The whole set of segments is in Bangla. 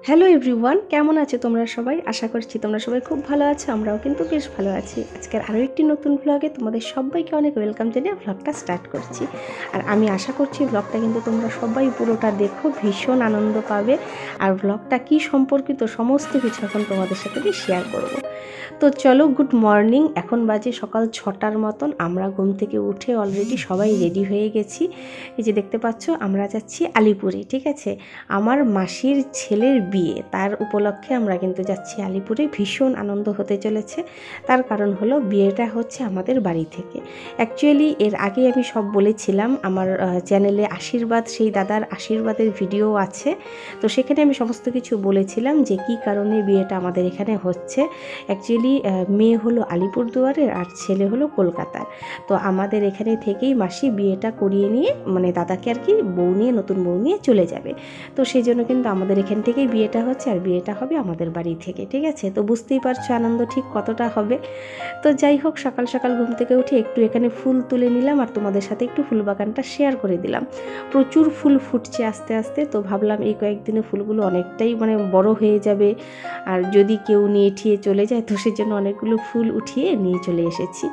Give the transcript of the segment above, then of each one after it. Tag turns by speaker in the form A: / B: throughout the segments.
A: হ্যালো এভরিওয়ান, কেমন আছো তোমরা সবাই? আশা করছি তোমরা সবাই খুব ভালো আছো। আমরাও কিন্তু বেশ ভালো আছি। আজকের আরও একটি নতুন ব্লগে তোমাদের সবাইকে অনেক ওয়েলকাম জানিয়ে ব্লগটা স্টার্ট করছি। আর আমি আশা করছি ব্লগটা কিন্তু তোমরা সবাই পুরোটা দেখো, ভীষণ আনন্দ পাবে। আর ব্লগটা কী সম্পর্কিত সমস্ত কিছু এখন তোমাদের সাথে আমি শেয়ার করব। তো চলো, গুড মর্নিং। এখন বাজে সকাল 6টার মতন। আমরা ঘুম থেকে উঠে অলরেডি সবাই রেডি হয়ে গেছি। এই যে দেখতে পাচ্ছ, আমরা যাচ্ছি আলিপুরে। ঠিক আছে, আমার মাসির ছেলের বিয়ে, তার উপলক্ষে আমরা কিন্তু যাচ্ছি আলিপুরে। ভীষণ আনন্দ হতে চলেছে। তার কারণ হলো, বিয়েটা হচ্ছে আমাদের বাড়ি থেকে। অ্যাকচুয়ালি এর আগে আমি সব বলেছিলাম, আমার চ্যানেলে আশীর্বাদ, সেই দাদার আশীর্বাদের ভিডিও আছে। তো সেখানে আমি সমস্ত কিছু বলেছিলাম যে কী কারণে বিয়েটা আমাদের এখানে হচ্ছে। অ্যাকচুয়ালি মেয়ে হলো আলিপুরদুয়ারের আর ছেলে হলো কলকাতার। তো আমাদের এখানে থেকেই মাসি বিয়েটা করিয়ে নিয়ে, মানে দাদাকে আর কি বউ নিয়ে, নতুন বউ নিয়ে চলে যাবে। তো সেই জন্য কিন্তু আমাদের এখান থেকেই বিয়েটা হচ্ছে, আর বিয়েটা হবে আমাদের বাড়ি থেকে। ঠিক আছে, তো বুঝতেই পারছো আনন্দ ঠিক কতটা হবে। তো যাই হোক, সকাল সকাল ঘুম থেকে উঠে একটু এখানে ফুল তুলে নিলাম, আর তোমাদের সাথে একটু ফুল বাগানটা শেয়ার করে দিলাম। প্রচুর ফুল ফুটছে আস্তে আস্তে। তো ভাবলাম এই কয়েকদিনে ফুলগুলো অনেকটাই মানে বড় হয়ে যাবে, আর যদি কেউ নিয়ে ঠিয়ে চলে যায়, তো সেই জন্য অনেকগুলো ফুল উঠিয়ে নিয়ে চলে এসেছি।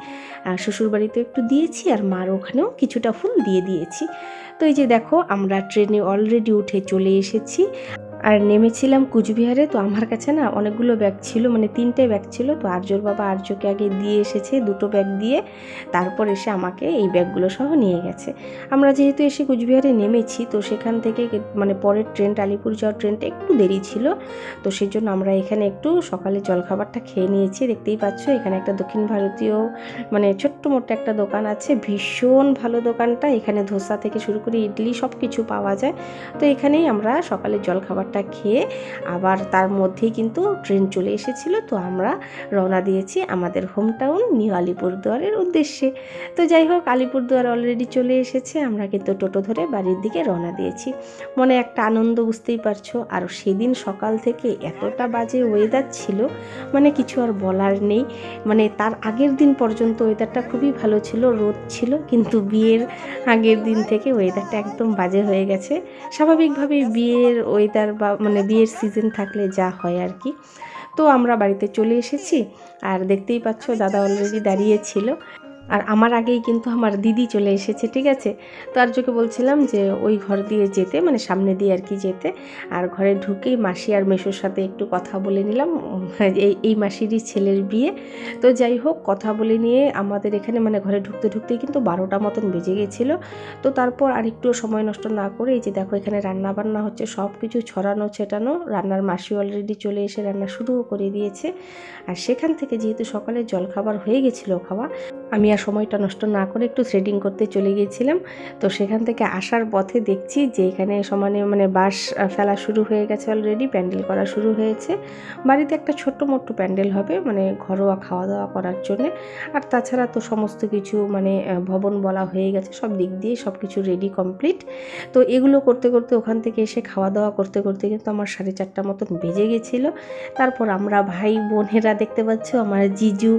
A: আর শ্বশুরবাড়িতে একটু দিয়েছি, আর মার ওখানেও কিছুটা ফুল দিয়ে দিয়েছি। তো এই যে দেখো, আমরা ট্রেনে অলরেডি উঠে চলে এসেছি। আর নেমেছিলাম কুচবিহারে। তো আমার কাছে না অনেকগুলো ব্যাগ ছিল, মানে 3টে ব্যাগ ছিল। তো আর্যর বাবা আর্যকে আগে দিয়ে এসেছে 2টো ব্যাগ দিয়ে, তারপর এসে আমাকে এই ব্যাগগুলো সহ নিয়ে গেছে। আমরা যেহেতু এসে কুচবিহারে নেমেছি, তো সেখান থেকে মানে পরের ট্রেনটা, আলিপুর যাওয়ার ট্রেনটা একটু দেরি ছিল। তো সেই জন্য আমরা এখানে একটু সকালে জলখাবারটা খেয়ে নিয়েছি। দেখতেই পাচ্ছ, এখানে একটা দক্ষিণ ভারতীয় মানে ছোট্ট মোট্ট একটা দোকান আছে। ভীষণ ভালো দোকানটা। এখানে ধোসা থেকে শুরু করে ইডলি সব কিছু পাওয়া যায়। তো এখানেই আমরা সকালে জলখাবারটা খেয়ে, আবার তার মধ্যেই কিন্তু ট্রেন চলে এসেছিল। তো আমরা রওনা দিয়েছি আমাদের হোম টাউন নিউ আলিপুরদুয়ারের উদ্দেশ্যে। তো যাই হোক, আলিপুরদুয়ার অলরেডি চলে এসেছে। আমরা কিন্তু টোটো ধরে বাড়ির দিকে রওনা দিয়েছি। মনে একটা আনন্দ, বুঝতেই পারছো। আর সেদিন সকাল থেকে এতটা বাজে ওয়েদার ছিল, মানে কিছু আর বলার নেই। মানে তার আগের দিন পর্যন্ত ওয়েদারটা খুবই ভালো ছিল, রোদ ছিল, কিন্তু বিয়ের আগের দিন থেকে ওয়েদারটা একদম বাজে হয়ে গেছে। স্বাভাবিকভাবেই বিয়ের ওয়েদার বা মানে বিয়ের সিজন থাকলে যা হয় আর কি। তো আমরা বাড়িতে চলে এসেছি, আর দেখতেই পাচ্ছ দাদা অলরেডি দাঁড়িয়ে ছিল। আর আমার আগেই কিন্তু আমার দিদি চলে এসেছে। ঠিক আছে, তো আর্যকে বলছিলাম যে ওই ঘর দিয়ে যেতে, মানে সামনে দিয়ে আর কি যেতে। আর ঘরে ঢুকেই মাসি আর মেসোর সাথে একটু কথা বলে নিলাম। এই মাসিরই ছেলের বিয়ে। তো যাই হোক, কথা বলে নিয়ে আমাদের এখানে মানে ঘরে ঢুকতে ঢুকতেই কিন্তু 12টা মতন বেজে গেছিলো। তো তারপর আর একটু সময় নষ্ট না করে, এই যে দেখো এখানে রান্না বান্না হচ্ছে, সব কিছু ছড়ানো ছেটানো। রান্নার মাসি অলরেডি চলে এসে রান্না শুরুও করে দিয়েছে। আর সেখান থেকে যেহেতু সকালে জলখাবার হয়ে গেছিলো খাওয়া, আমি আর সময়টা নষ্ট না করে একটু থ্রেডিং করতে চলে গিয়েছিলাম। তো সেখান থেকে আসার পথে দেখছি যে এখানে সমানে মানে বাঁশ ফেলা শুরু হয়ে গেছে, অলরেডি প্যান্ডেল করা শুরু হয়েছে। বাড়িতে একটা ছোট্ট মোট্ট প্যান্ডেল হবে, মানে ঘরোয়া খাওয়া দাওয়া করার জন্যে। আর তাছাড়া তো সমস্ত কিছু মানে ভবন বলা হয়ে গেছে, সব দিক দিয়ে সব কিছু রেডি কমপ্লিট। তো এগুলো করতে করতে, ওখান থেকে এসে খাওয়া দাওয়া করতে করতে কিন্তু আমার 4:30 মতন বেজে গেছিলো। তারপর আমরা ভাই বোনেরা, দেখতে পাচ্ছ আমার জিজু,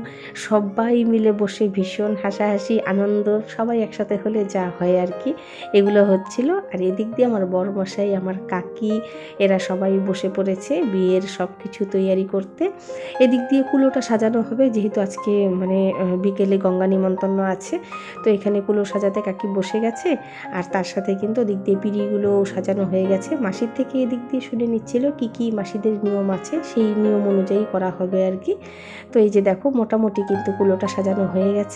A: সবাই মিলে বসে ভীষণ হাসাহাসি আনন্দ, সবাই একসাথে হলে যা হয় আর কি, এগুলো হচ্ছিল। আর এদিক দিয়ে আমার বড়মশাই, আমার কাকি, এরা সবাই বসে পড়েছে বিয়ের সব কিছু তৈয়ারি করতে। এদিক দিয়ে কুলোটা সাজানো হবে, যেহেতু আজকে মানে বিকেলে গঙ্গা নিমন্ত্রণ আছে। তো এখানে কুলো সাজাতে কাকি বসে গেছে। আর তার সাথে কিন্তু ওদিক দিয়ে পিঁড়িগুলো সাজানো হয়ে গেছে। মাসির থেকে এদিক দিয়ে শুনে নিচ্ছিল কি কি মাসিদের নিয়ম আছে, সেই নিয়ম অনুযায়ী করা হবে আর কি। তো এই যে দেখো, মোটামুটি কিন্তু কুলোটা সাজানো হয়ে গেছে।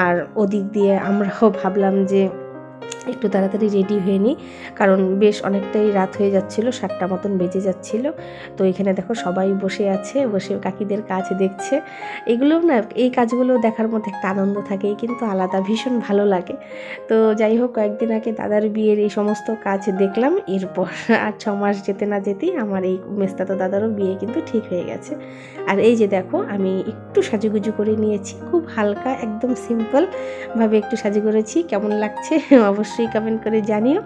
A: আর ওদিক দিয়ে আমরাও ভাবলাম যে একটু তাড়াতাড়ি রেডি হয়ে নিই, কারণ বেশ অনেকটাই রাত হয়ে যাচ্ছিল, 7টা মতন বেজে যাচ্ছিল। তো এখানে দেখো সবাই বসে আছে, বসে কাকিদের কাজ দেখছে। এগুলো না, এই কাজগুলো দেখার মধ্যে একটা আনন্দ থাকে কিন্তু আলাদা, ভীষণ ভালো লাগে। তো যাই হোক, কয়েকদিন আগে দাদার বিয়ের এই সমস্ত কাজ দেখলাম। এরপর আর 6 মাস যেতে না যেতেই আমার এই মেজদাদা দাদারও বিয়ে কিন্তু ঠিক হয়ে গেছে। আর এই যে দেখো, আমি একটু সাজুগুজু করে নিয়েছি, খুব হালকা একদম সিম্পলভাবে একটু সাজু করেছি। কেমন লাগছে অবশ্যই কমেন্ট করে জানিও।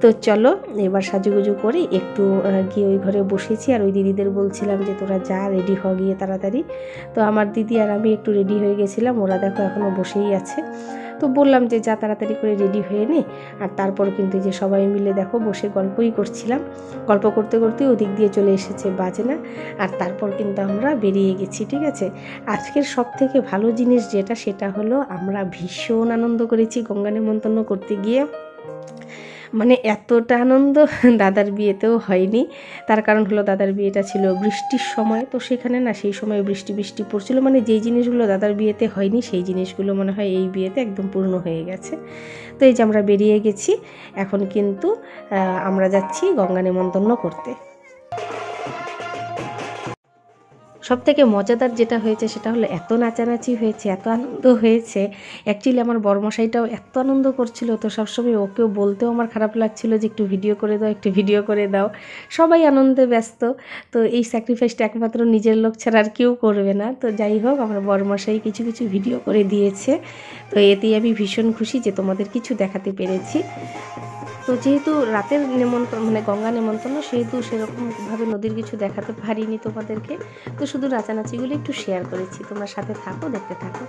A: তো চলো, এবার সাজুগুজু করে একটু গিয়ে ওই ঘরে বসেছি। আর ওই দিদিদের বলছিলাম যে তোরা যা, রেডি হ গিয়ে তাড়াতাড়ি। তো আমার দিদি আর আমি একটু রেডি হয়ে গেছিলাম, ওরা দেখো এখনও বসেই আছে। তো বললাম যে যা তাড়াতাড়ি করে রেডি হয়ে নে। আর তারপর কিন্তু যে সবাই মিলে দেখো বসে গল্পই করছিলাম, গল্প করতে করতে ওদিক দিয়ে চলে এসেছে বাজনা। আর তারপর কিন্তু আমরা বেরিয়ে গেছি। ঠিক আছে, আজকের সব থেকে ভালো জিনিস যেটা সেটা হলো আমরা ভীষণ আনন্দ করেছি গঙ্গা নিমন্ত্রণ করতে গিয়ে। মানে এতটা আনন্দ দাদার বিয়েতেও হয়নি। তার কারণ হলো দাদার বিয়েটা ছিল বৃষ্টির সময়, তো সেখানে না সেই সময় বৃষ্টি বৃষ্টি পড়ছিল, মানে যেই জিনিসগুলো দাদার বিয়েতে হয়নি সেই জিনিসগুলো মনে হয় এই বিয়েতে একদম পূর্ণ হয়ে গেছে। তো এই যে আমরা বেরিয়ে গেছি, এখন কিন্তু আমরা যাচ্ছি গঙ্গা নিমন্ত্রণ করতে। সবথেকে মজাদার যেটা হয়েছে সেটা হলো এত নাচানাচি হয়েছে, এত আনন্দ হয়েছে। অ্যাকচুয়ালি আমার বরমশাইটাও এত আনন্দ করছিল, তো সবসময় ওকেও বলতেও আমার খারাপ লাগছিল যে একটু ভিডিও করে দাও, একটু ভিডিও করে দাও। সবাই আনন্দে ব্যস্ত, তো এই স্যাক্রিফাইসটা একমাত্র নিজের লোক ছাড়া আর কেউ করবে না। তো যাই হোক, আমার বরমশাই কিছু কিছু ভিডিও করে দিয়েছে, তো এতেই আমি ভীষণ খুশি যে তোমাদের কিছু দেখাতে পেরেছি। তো যেহেতু রাতের নেমন্ত্রণ মানে গঙ্গা নেমন্ত্রণ, সেহেতু সেরকমভাবে নদীর কিছু দেখাতে পারিনি তোমাদেরকে, তো শুধু নাচানাচিগুলো একটু শেয়ার করেছি। তোমরা সাথে থাকো, দেখতে থাকো।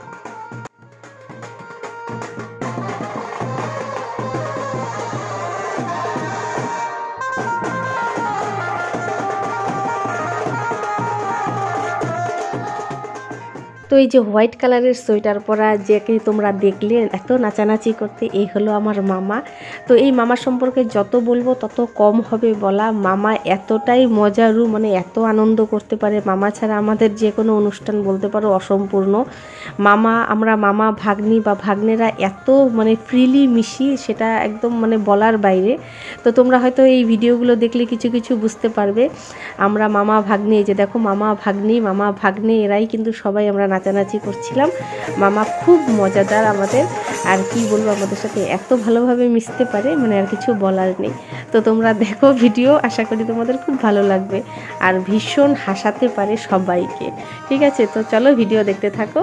A: তো এই যে হোয়াইট কালারের সোয়েটার পরা যাকে তোমরা দেখলে এত নাচানাচি করতে, এই হলো আমার মামা। তো এই মামা সম্পর্কে যত বলবো তত কম হবে বলা। মামা এতটাই মজারু, মানে এত আনন্দ করতে পারে, মামা ছাড়া আমাদের যে কোনো অনুষ্ঠান বলতে পারো অসম্পূর্ণ। আমরা মামা ভাগ্নি বা ভাগ্নেরা এত মানে ফ্রিলি মিশি, সেটা একদম মানে বলার বাইরে। তো তোমরা হয়তো এই ভিডিওগুলো দেখলে কিছু কিছু বুঝতে পারবে। আমরা মামা ভাগ্নে, যে দেখো মামা ভাগ্নে এরাই কিন্তু সবাই আমরা নাচানাচি করছিলাম। মামা খুব মজাদার আমাদের, আর কি বলবো, আমাদের সাথে এত ভালোভাবে মিশতে পারে, মানে আর কিছু বলার নেই। তো তোমরা দেখো ভিডিও, আশা করি তোমাদের খুব ভালো লাগবে, আর ভীষণ হাসাতে পারে সবাইকে। ঠিক আছে, তো চলো ভিডিও দেখতে থাকো।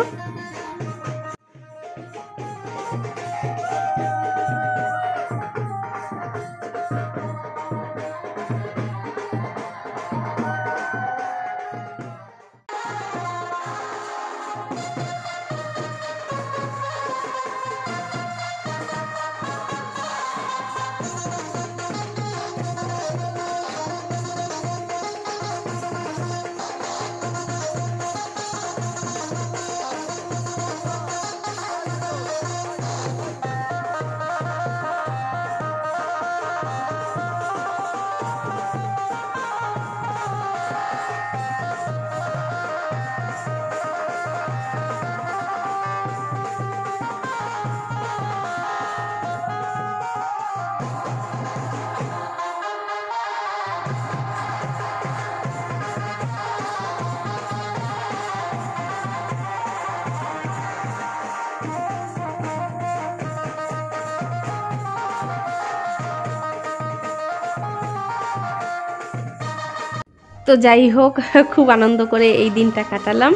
A: তো যাই হোক, খুব আনন্দ করে এই দিনটা কাটালাম।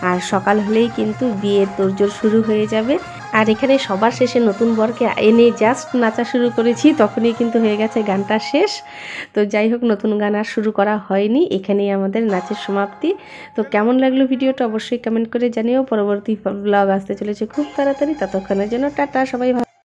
A: আর সকাল হলেই কিন্তু বিয়ের তোড়জোড় শুরু হয়ে যাবে। আর এখানে সবার শেষে নতুন বরকে এনে জাস্ট নাচা শুরু করেছি, তখনই কিন্তু হয়ে গেছে গানটা শেষ। তো যাই হোক, নতুন গান আর শুরু করা হয়নি, এখানেই আমাদের নাচের সমাপ্তি। তো কেমন লাগলো ভিডিওটা অবশ্যই কমেন্ট করে জানিও। পরবর্তী ব্লগ আসতে চলেছে খুব তাড়াতাড়ি, ততক্ষণের জন্য টাটা, সবাই ভালো।